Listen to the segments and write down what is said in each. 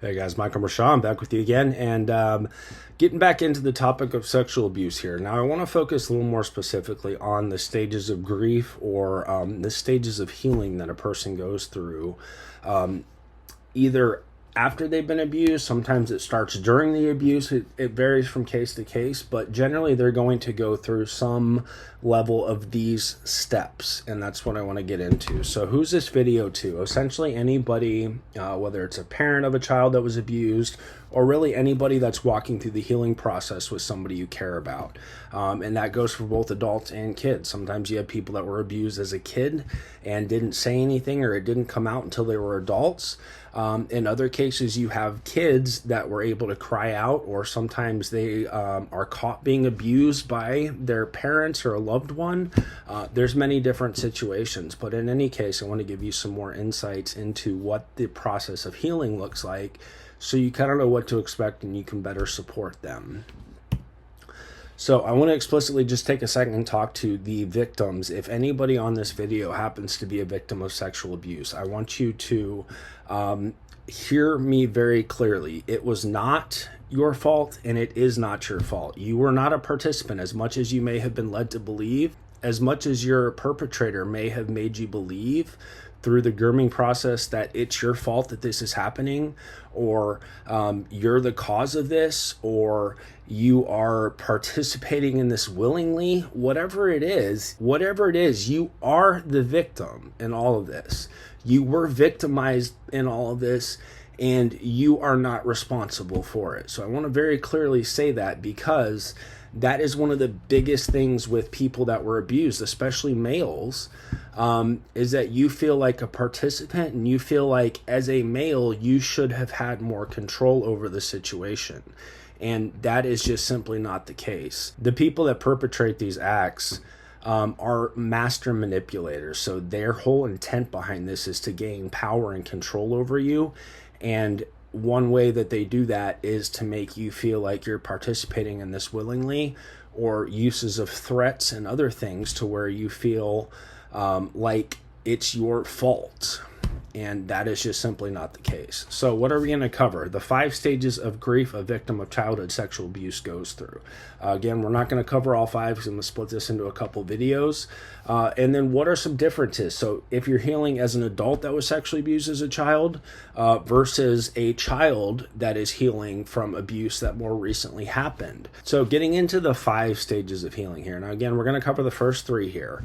Hey guys, Michael Rashawn back with you again, and getting back into the topic of sexual abuse here. Now, I want to focus a little more specifically on the stages of grief or the stages of healing that a person goes through, either after they've been abused. Sometimes it starts during the abuse. It varies from case to case, but generally they're going to go through some level of these steps, and that's what I want to get into. So who's this video to? Essentially anybody, whether it's a parent of a child that was abused, or really anybody that's walking through the healing process with somebody you care about. And that goes for both adults and kids. Sometimes you have people that were abused as a kid and didn't say anything, or it didn't come out until they were adults. In other cases, you have kids that were able to cry out, or sometimes they are caught being abused by their parents or a loved one. There's many different situations, but in any case, I want to give you some more insights into what the process of healing looks like, so you kind of know what to expect and you can better support them. So I want to explicitly just take a second and talk to the victims. If anybody on this video happens to be a victim of sexual abuse, I want you to hear me very clearly. It was not your fault, and it is not your fault. You were not a participant, as much as you may have been led to believe, as much as your perpetrator may have made you believe through the grooming process that it's your fault that this is happening, or you're the cause of this, or you are participating in this willingly. Whatever it is, you are the victim in all of this. You were victimized in all of this, and you are not responsible for it. So I want to very clearly say that, because that is one of the biggest things with people that were abused, especially males, is that you feel like a participant, and you feel like as a male, you should have had more control over the situation. And that is just simply not the case. The people that perpetrate these acts are master manipulators. So their whole intent behind this is to gain power and control over you. And one way that they do that is to make you feel like you're participating in this willingly, or uses of threats and other things to where you feel like it's your fault. And that is just simply not the case. So what are we going to cover? The 5 stages of grief a victim of childhood sexual abuse goes through. Again, we're not going to cover all 5 because I'm going to split this into a couple videos. And then what are some differences? So if you're healing as an adult that was sexually abused as a child versus a child that is healing from abuse that more recently happened. So getting into the 5 stages of healing here. Now, again, we're going to cover the first 3 here.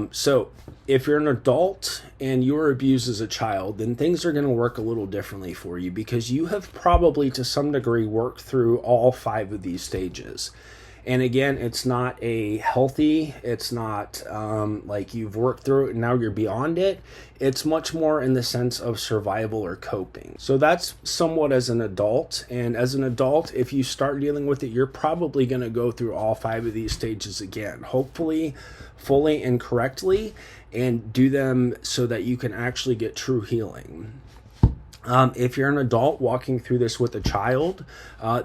So if you're an adult and you were abused as a child, then things are going to work a little differently for you, because you have probably to some degree worked through all 5 of these stages. And again, it's not it's not like you've worked through it and now you're beyond it. It's much more in the sense of survival or coping. So that's somewhat as an adult. And as an adult, if you start dealing with it, you're probably going to go through all 5 of these stages again, hopefully fully and correctly, and do them so that you can actually get true healing. If you're an adult walking through this with a child,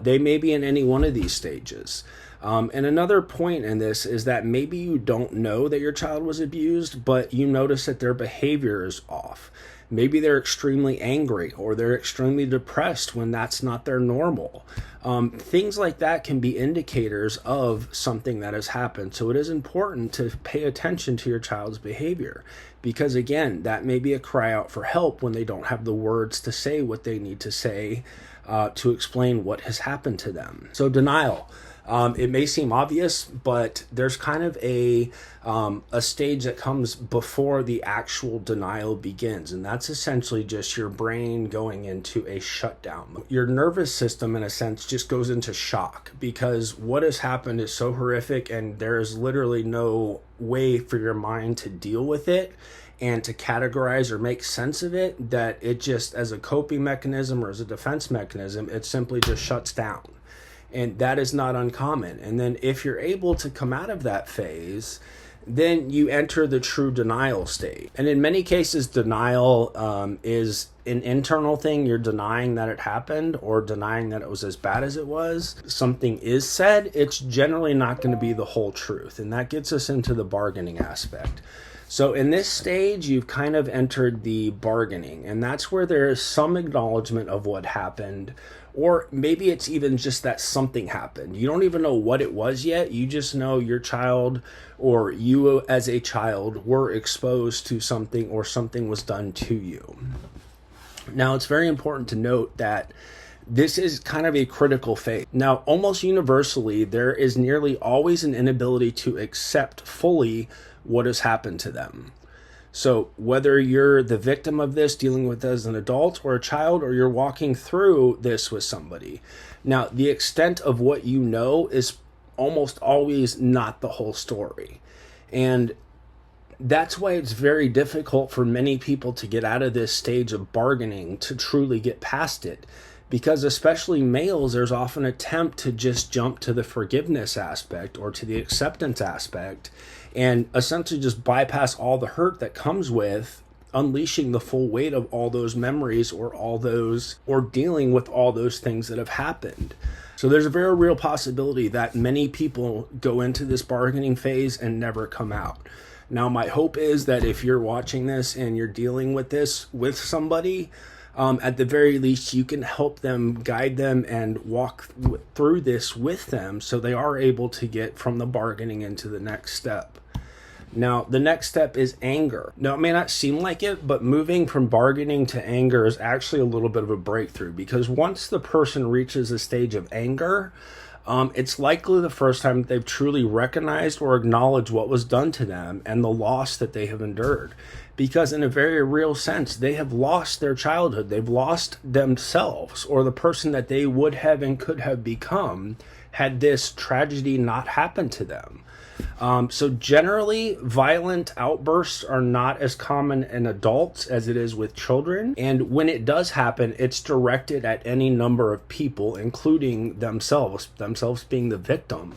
they may be in any one of these stages. And another point in this is that maybe you don't know that your child was abused, but you notice that their behavior is off. Maybe they're extremely angry, or they're extremely depressed when that's not their normal. Things like that can be indicators of something that has happened. So it is important to pay attention to your child's behavior, because again, that may be a cry out for help when they don't have the words to say what they need to say to explain what has happened to them. So denial. It may seem obvious, but there's kind of a stage that comes before the actual denial begins, and that's essentially just your brain going into a shutdown. Your nervous system, in a sense, just goes into shock, because what has happened is so horrific, and there is literally no way for your mind to deal with it and to categorize or make sense of it, that it just, as a coping mechanism or as a defense mechanism, it simply just shuts down. And that is not uncommon. And then if you're able to come out of that phase, then you enter the true denial state. And in many cases, denial is an internal thing. You're denying that it happened, or denying that it was as bad as it was. Something is said, it's generally not going to be the whole truth. And that gets us into the bargaining aspect. So in this stage, you've kind of entered the bargaining, and that's where there is some acknowledgement of what happened, or maybe it's even just that something happened. You don't even know what it was yet. You just know your child or you as a child were exposed to something or something was done to you. Now, it's very important to note that this is kind of a critical phase. Now, almost universally, there is nearly always an inability to accept fully what has happened to them. So whether you're the victim of this, dealing with as an adult or a child, or you're walking through this with somebody. Now, the extent of what you know is almost always not the whole story. And that's why it's very difficult for many people to get out of this stage of bargaining to truly get past it. Because especially males, there's often an attempt to just jump to the forgiveness aspect or to the acceptance aspect and essentially just bypass all the hurt that comes with unleashing the full weight of all those memories or dealing with all those things that have happened. So there's a very real possibility that many people go into this bargaining phase and never come out. Now, my hope is that if you're watching this and you're dealing with this with somebody, at the very least, you can help them, guide them, and walk through this with them so they are able to get from the bargaining into the next step. Now, the next step is anger. Now, it may not seem like it, but moving from bargaining to anger is actually a little bit of a breakthrough, because once the person reaches a stage of anger, it's likely the first time that they've truly recognized or acknowledged what was done to them and the loss that they have endured. Because in a very real sense, they have lost their childhood. They've lost themselves, or the person that they would have and could have become had this tragedy not happened to them. So generally, violent outbursts are not as common in adults as it is with children. And when it does happen, it's directed at any number of people, including themselves being the victim.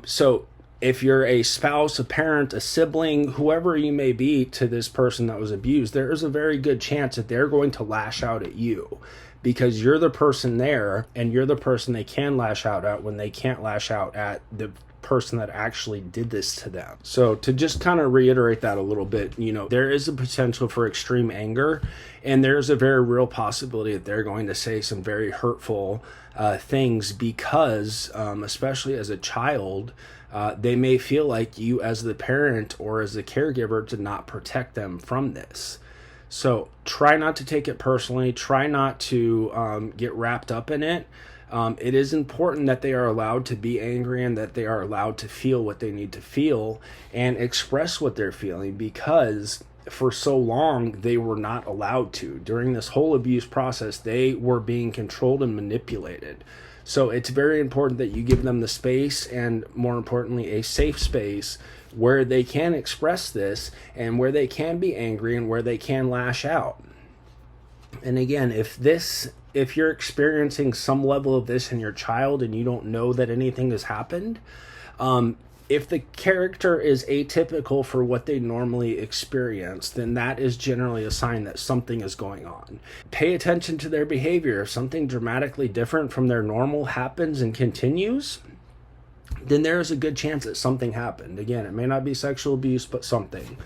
So if you're a spouse, a parent, a sibling, whoever you may be to this person that was abused, there is a very good chance that they're going to lash out at you, because you're the person there and you're the person they can lash out at when they can't lash out at the person that actually did this to them. So to just kind of reiterate that a little bit, there is a potential for extreme anger, and there's a very real possibility that they're going to say some very hurtful things because, especially as a child, they may feel like you as the parent or as the caregiver did not protect them from this. So try not to take it personally. Try not to get wrapped up in it. It is important that they are allowed to be angry and that they are allowed to feel what they need to feel and express what they're feeling, because for so long they were not allowed to. During this whole abuse process, they were being controlled and manipulated. So it's very important that you give them the space, and more importantly, a safe space where they can express this and where they can be angry and where they can lash out. And again, if you're experiencing some level of this in your child and you don't know that anything has happened, if the character is atypical for what they normally experience, then that is generally a sign that something is going on. Pay attention to their behavior. If something dramatically different from their normal happens and continues, then there is a good chance that something happened. Again, it may not be sexual abuse, but something.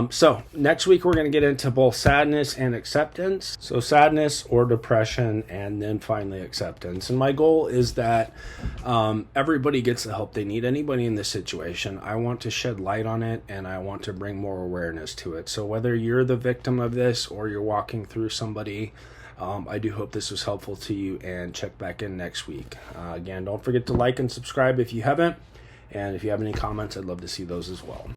So next week we're going to get into both sadness and acceptance. So sadness or depression, and then finally acceptance. And my goal is that everybody gets the help they need. Anybody in this situation, I want to shed light on it, and I want to bring more awareness to it. So whether you're the victim of this or you're walking through somebody, I do hope this was helpful to you, and check back in next week. Again, don't forget to like and subscribe if you haven't. And if you have any comments, I'd love to see those as well.